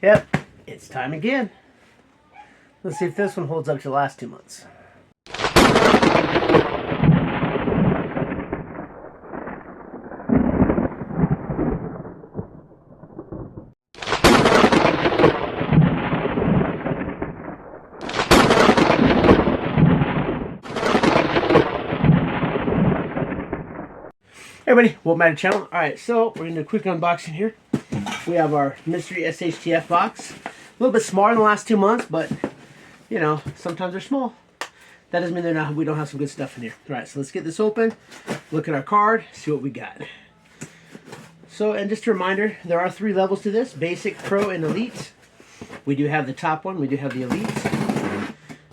Yep, it's time again. Let's see if this one holds up to the last 2 months. Hey everybody, welcome back to the channel. Alright, so we're going to do a quick unboxing here. We have our mystery SHTF box. A little bit smaller than the last 2 months, but, you know, sometimes they're small. That doesn't mean we don't have some good stuff in here. Alright, so let's get this open, look at our card, see what we got. So, and just a reminder, there are 3 levels to this, Basic, Pro, and Elite. We do have the top one, we do have the Elite.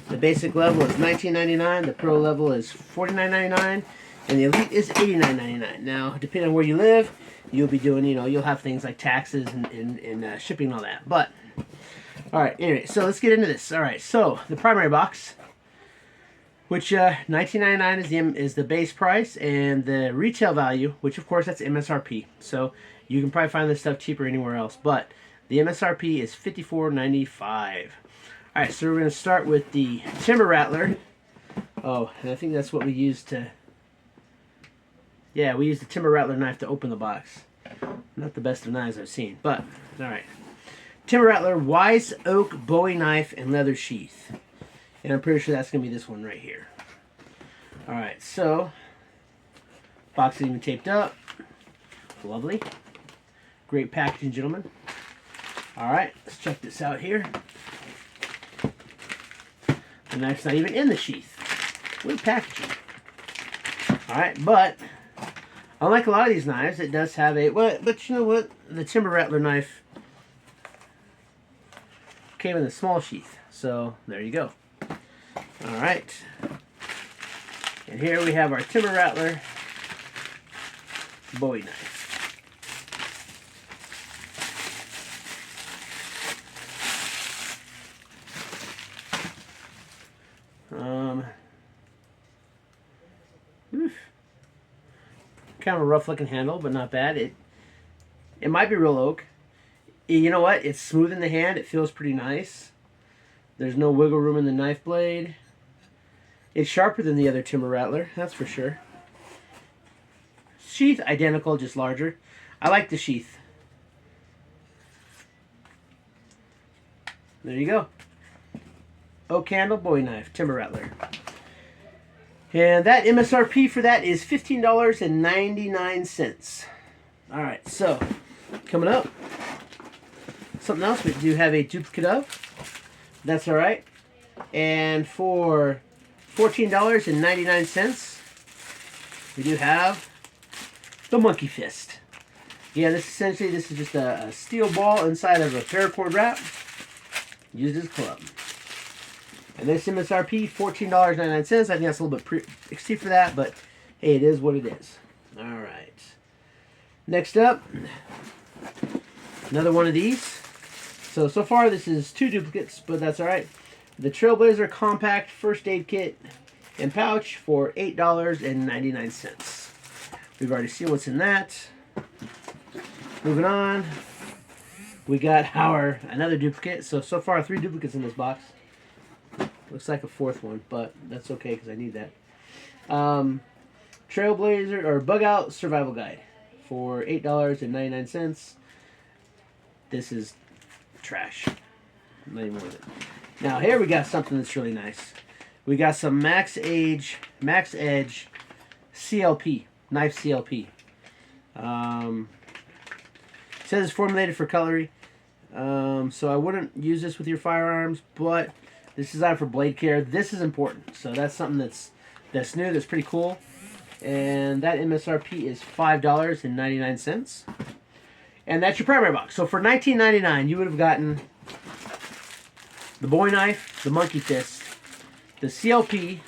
The Basic level is $19.99, the Pro level is $49.99. And the Elite is $89.99. Now, depending on where you live, you'll be doing, you'll have things like taxes and shipping and all that. But, alright, anyway, so let's get into this. Alright, so the primary box, which $19.99 is the base price, and the retail value, which of course that's MSRP. So you can probably find this stuff cheaper anywhere else. But the MSRP is $54.95. Alright, so we're going to start with the Timber Rattler. Oh, and I think that's what we used to... Yeah, we used the Timber Rattler knife to open the box. Not the best of knives I've seen, but alright. Timber Rattler Wise Oak Bowie Knife and Leather Sheath. And I'm pretty sure that's going to be this one right here. Alright, so, box is even taped up. Lovely. Great packaging, gentlemen. Alright, let's check this out here. The knife's not even in the sheath. What packaging. Alright, but... unlike a lot of these knives, it does have a... but you know what? The Timber Rattler knife came in the small sheath. So, there you go. Alright. And here we have our Timber Rattler Bowie knife. Kind of a rough looking handle, but not bad. It might be real oak. You know what? It's smooth in the hand. It feels pretty nice. There's no wiggle room in the knife blade. It's sharper than the other Timber Rattler, that's for sure. Sheath identical, just larger. I like the sheath. There you go. Oak handle, Bowie knife, Timber Rattler. And that MSRP for that is $15.99. Alright, so, coming up, something else we do have a duplicate of. That's alright. And for $14.99, we do have the Monkey Fist. Yeah, this is just a steel ball inside of a paracord wrap, used as a club. And this MSRP, $14.99. I think that's a little bit steep for that, but hey, it is what it is. Alright. Next up, another one of these. So far this is 2 duplicates, but that's alright. The Trailblazer Compact First Aid Kit and Pouch for $8.99. We've already seen what's in that. Moving on, we got another duplicate. So far 3 duplicates in this box. Looks like a 4th one, but that's okay because I need that. Trailblazer or Bug Out Survival Guide for $8.99. This is trash. Not even worth it. Now here we got something that's really nice. We got some Max Edge CLP, knife CLP. It says it's formulated for cutlery. So I wouldn't use this with your firearms, but this is designed for blade care. This is important. So that's something that's new, that's pretty cool. And that MSRP is $5.99. And that's your primary box. So for $19.99, you would have gotten the Bowie knife, the Monkey Fist, the CLP,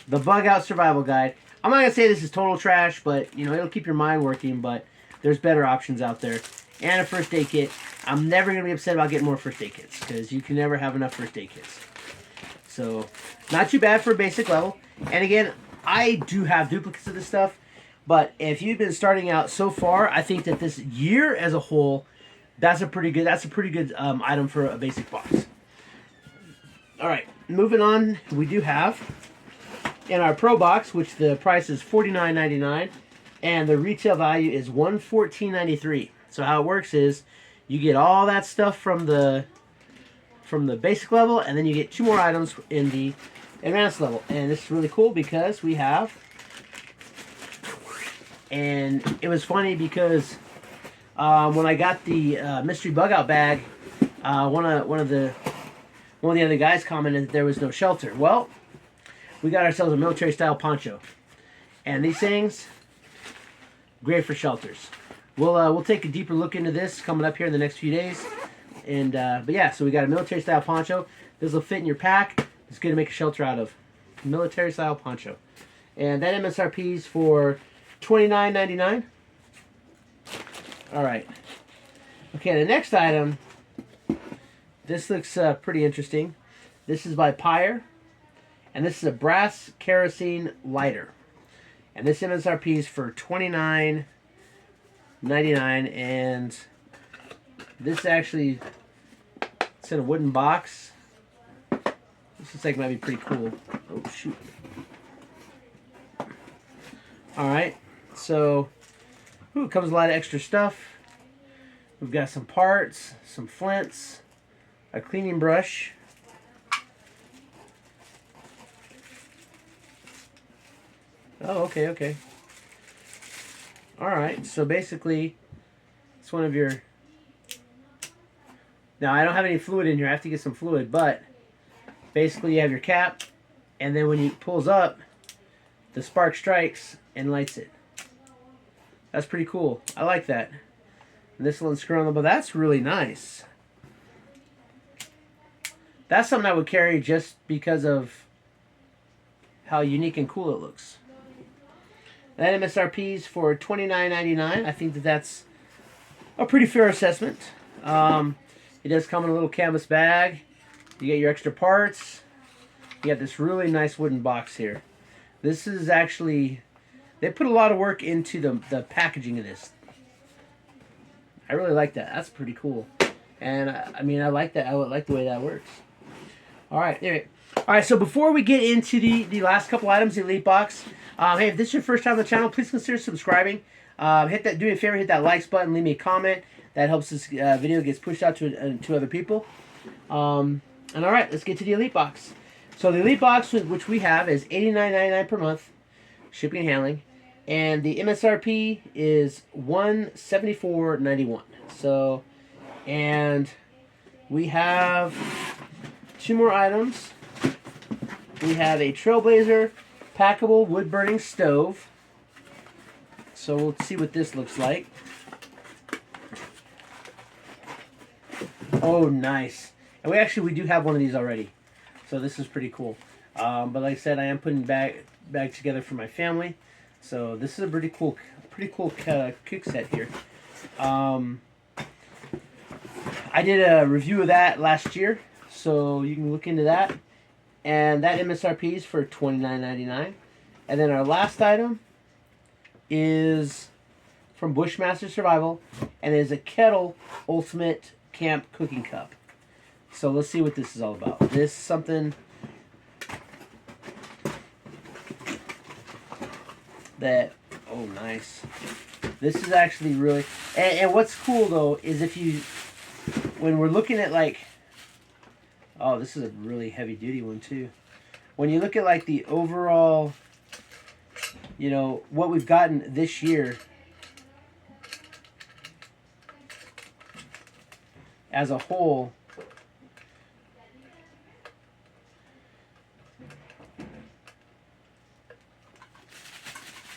the Bug Out Survival Guide. I'm not going to say this is total trash, but it'll keep your mind working, but there's better options out there. And a first aid kit. I'm never going to be upset about getting more first aid kits, because you can never have enough first aid kits. So, not too bad for a basic level. And again, I do have duplicates of this stuff, but if you've been starting out so far, I think that this year as a whole That's a pretty good item for a basic box. All right, moving on, we do have in our Pro box, which the price is $49.99, and the retail value is $114.93. So how it works is you get all that stuff from the basic level, and then you get 2 more items in the advanced level. And this is really cool because we have, and it was funny because when I got the mystery bug out bag, one of the other guys commented that there was no shelter. Well, we got ourselves a military style poncho, and these things great for shelters. We'll take a deeper look into this coming up here in the next few days. And but yeah, so we got a military style poncho. This will fit in your pack. It's good to make a shelter out of. Military style poncho, and that MSRP is for $29.99. All right. Okay, the next item. This looks pretty interesting. This is by Pyre, and this is a brass kerosene lighter, and this MSRP is for $29.99, and this actually, it's in a wooden box. This looks like it might be pretty cool. Oh shoot! All right, so it comes with a lot of extra stuff. We've got some parts, some flints, a cleaning brush. Oh, okay. All right, so basically, it's one of your. Now I don't have any fluid in here. I have to get some fluid, but basically you have your cap, and then when it pulls up, the spark strikes and lights it. That's pretty cool. I like that. And this one's screwed, but that's really nice. That's something I would carry just because of how unique and cool it looks. That MSRP is for $29.99. I think that's a pretty fair assessment. It does come in a little canvas bag. You get your extra parts. You got this really nice wooden box here. This is actually, they put a lot of work into the packaging of this. I really like that. That's pretty cool. And I mean, I like that. I like the way that works. All right. Anyway. All right. So before we get into the last couple items in the Elite Box, hey, if this is your first time on the channel, please consider subscribing. Do me a favor, hit that likes button, leave me a comment. That helps this video gets pushed out to other people. And all right, let's get to the Elite Box. So the Elite Box, which we have, is $89.99 per month, shipping and handling, and the MSRP is $174.91. So, and we have 2 more items. We have a Trailblazer packable wood burning stove. So we'll see what this looks like. Oh, nice. And we do have one of these already. So this is pretty cool. But like I said, I am putting bag together for my family. So this is a pretty cool cook set here. I did a review of that last year, so you can look into that. And that MSRP is for $29.99. And then our last item is from Bushmaster Survival, and it is a Kettle Ultimate Camp Cooking Cup. So let's see what this is all about. This is something that, oh nice. This is actually really, and what's cool though is when we're looking at like, oh, this is a really heavy duty one too. When you look at like the overall, you know, what we've gotten this year as a whole,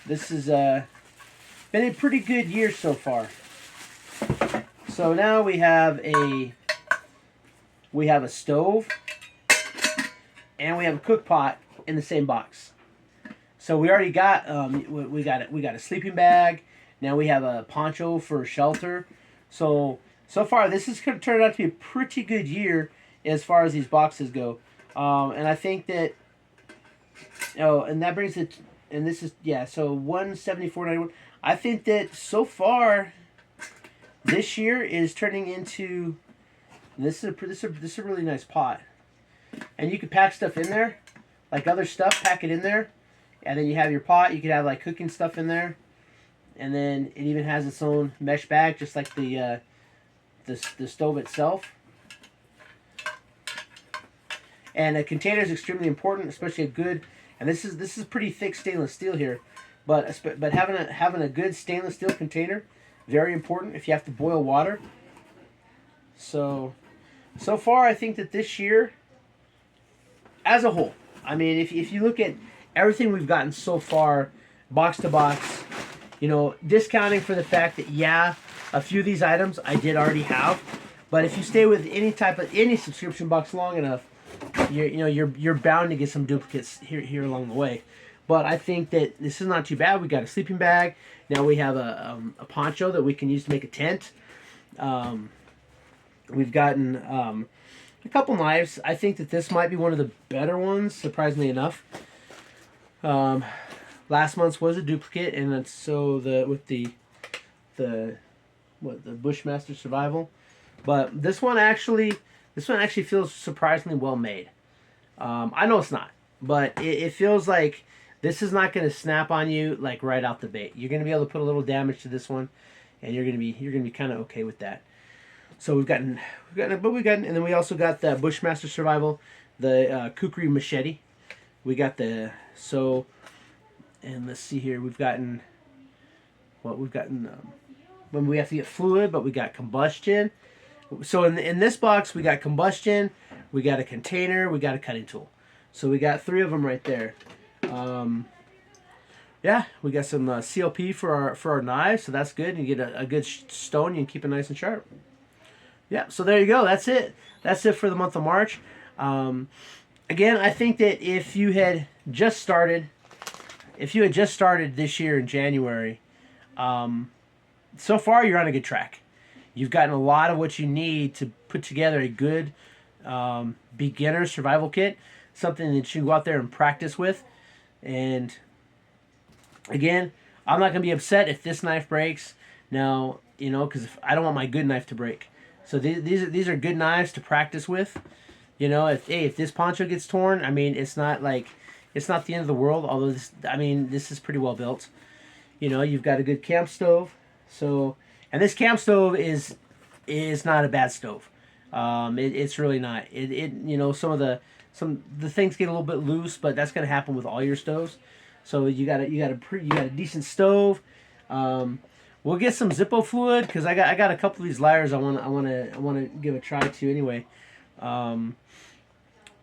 this has been a pretty good year so far. So now we have a stove and we have a cook pot in the same box. So we already got we got a sleeping bag. Now we have a poncho for shelter. So far this is going to turn out to be a pretty good year as far as these boxes go. And I think that, oh, and that brings it. And this is, yeah, so $174.91. I think that so far this year is turning into, this is a really nice pot. And you could pack stuff in there, like other stuff, pack it in there. And then you have your pot. You could have like cooking stuff in there. And then it even has its own mesh bag, just like the stove itself. And a container is extremely important, especially a good. And this is pretty thick stainless steel here, but having a good stainless steel container, very important if you have to boil water. So far I think that this year, as a whole, I mean, if you look at everything we've gotten so far, box to box, you know, discounting for the fact that, yeah, a few of these items I did already have, but if you stay with any subscription box long enough, you're bound to get some duplicates here along the way. But I think that this is not too bad. We got a sleeping bag. Now we have a poncho that we can use to make a tent. We've gotten a couple knives. I think that this might be one of the better ones, surprisingly enough. Last month's was a duplicate, and that's so the Bushmaster Survival, but this one actually feels surprisingly well made. I know it's not, but it feels like this is not going to snap on you like right out the bait. You're going to be able to put a little damage to this one, and you're going to be kind of okay with that. So we've gotten, and then we also got the Bushmaster Survival, the Kukri machete. We got and let's see here. We've gotten when we have to get fluid, but we got combustion. So in this box, we got combustion, we got a container, we got a cutting tool. So we got 3 of them right there. Yeah, we got some CLP for our knives, so that's good. You get a good stone, you can keep it nice and sharp. Yeah, so there you go. That's it. That's it for the month of March. Again, I think that if you had just started this year in January, so far you're on a good track. You've gotten a lot of what you need to put together a good beginner survival kit, something that you can go out there and practice with. And again, I'm not going to be upset if this knife breaks. Now, you know, because I don't want my good knife to break. So these are good knives to practice with. You know, if this poncho gets torn, I mean, it's not the end of the world. Although this is pretty well built. You know, you've got a good camp stove. So, and this camp stove is not a bad stove. It's really not. You know, some of the things get a little bit loose, but that's going to happen with all your stoves. So you got a decent stove. We'll get some Zippo fluid because I got a couple of these liars I want to give a try to anyway.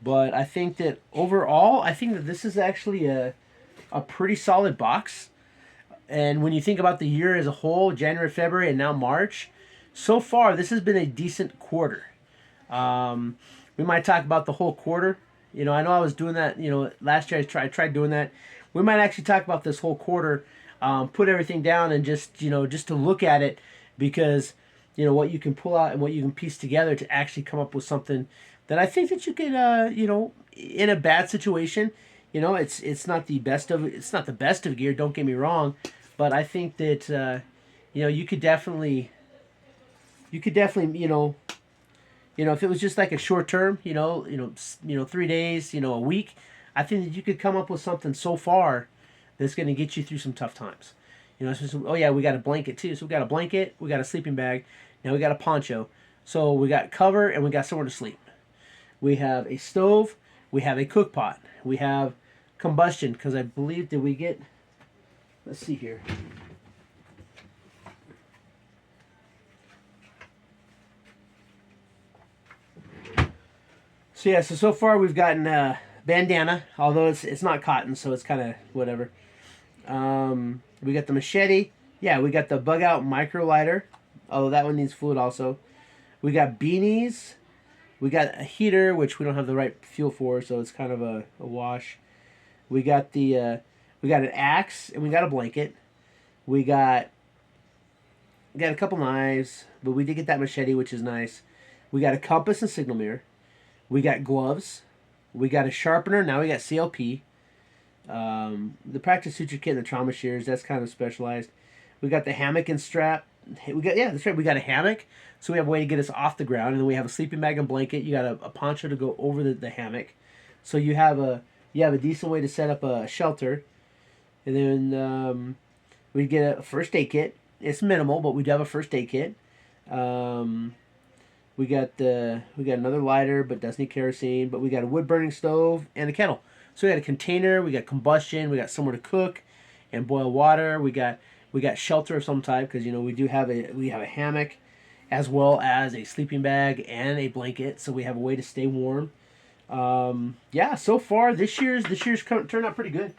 But I think that overall, I think that this is actually a pretty solid box. And when you think about the year as a whole, January, February, and now March, so far this has been a decent quarter. We might talk about the whole quarter. You know, I know I was doing that. You know, last year I tried doing that. We might actually talk about this whole quarter. Put everything down and just to look at it, because you know what you can pull out and what you can piece together to actually come up with something that I think that you could you know, in a bad situation, you know, it's not the best of gear, don't get me wrong, but I think that you know, you could definitely you know, if it was just like a short term, you know 3 days, you know, a week, I think that you could come up with something so far that's going to get you through some tough times. You know, oh yeah, we got a blanket too. So we got a blanket, we got a sleeping bag, now we got a poncho. So we got cover and we got somewhere to sleep. We have a stove, we have a cook pot, we have combustion, because I believe, did we get, let's see here. So yeah, so far we've gotten bandana, although it's not cotton, so it's kind of whatever. We got the machete. Yeah, we got the bug out micro lighter, although that one needs fluid also. We got beanies. We got a heater, which we don't have the right fuel for, so it's kind of a wash. We got an axe, and we got a blanket. We got a couple knives, but we did get that machete, which is nice. We got a compass and signal mirror. We got gloves. We got a sharpener. Now we got CLP. The practice suture kit and the trauma shears, that's kind of specialized. We got the hammock and strap. yeah, that's right. We got a hammock, so we have a way to get us off the ground, and then we have a sleeping bag and blanket. You got a poncho to go over the hammock, so you have a decent way to set up a shelter, and then we get a first aid kit. It's minimal, but we do have a first aid kit. Um, we got another lighter, but doesn't need kerosene. But we got a wood burning stove and a kettle. So we got a container. We got combustion. We got somewhere to cook and boil water. We got shelter of some type because we have a hammock, as well as a sleeping bag and a blanket. So we have a way to stay warm. Yeah, so far this year's turned out pretty good.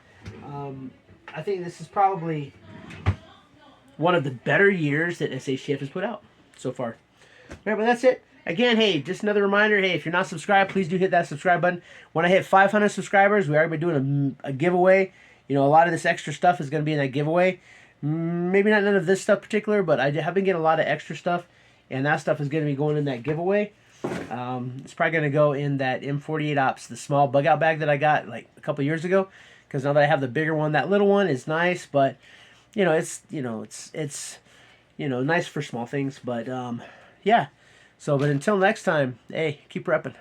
I think this is probably one of the better years that SHTF has put out so far. All right, but that's it. Again, hey, just another reminder. Hey, if you're not subscribed, please do hit that subscribe button. When I hit 500 subscribers, we are going to be doing a giveaway. A lot of this extra stuff is going to be in that giveaway. Maybe not none of this stuff particular, but I have been getting a lot of extra stuff, and that stuff is going to be going in that giveaway. It's probably going to go in that M48 Ops, the small bug out bag that I got like a couple years ago. Because now that I have the bigger one, that little one is nice, but it's nice for small things. But yeah. So, but until next time, hey, keep repping.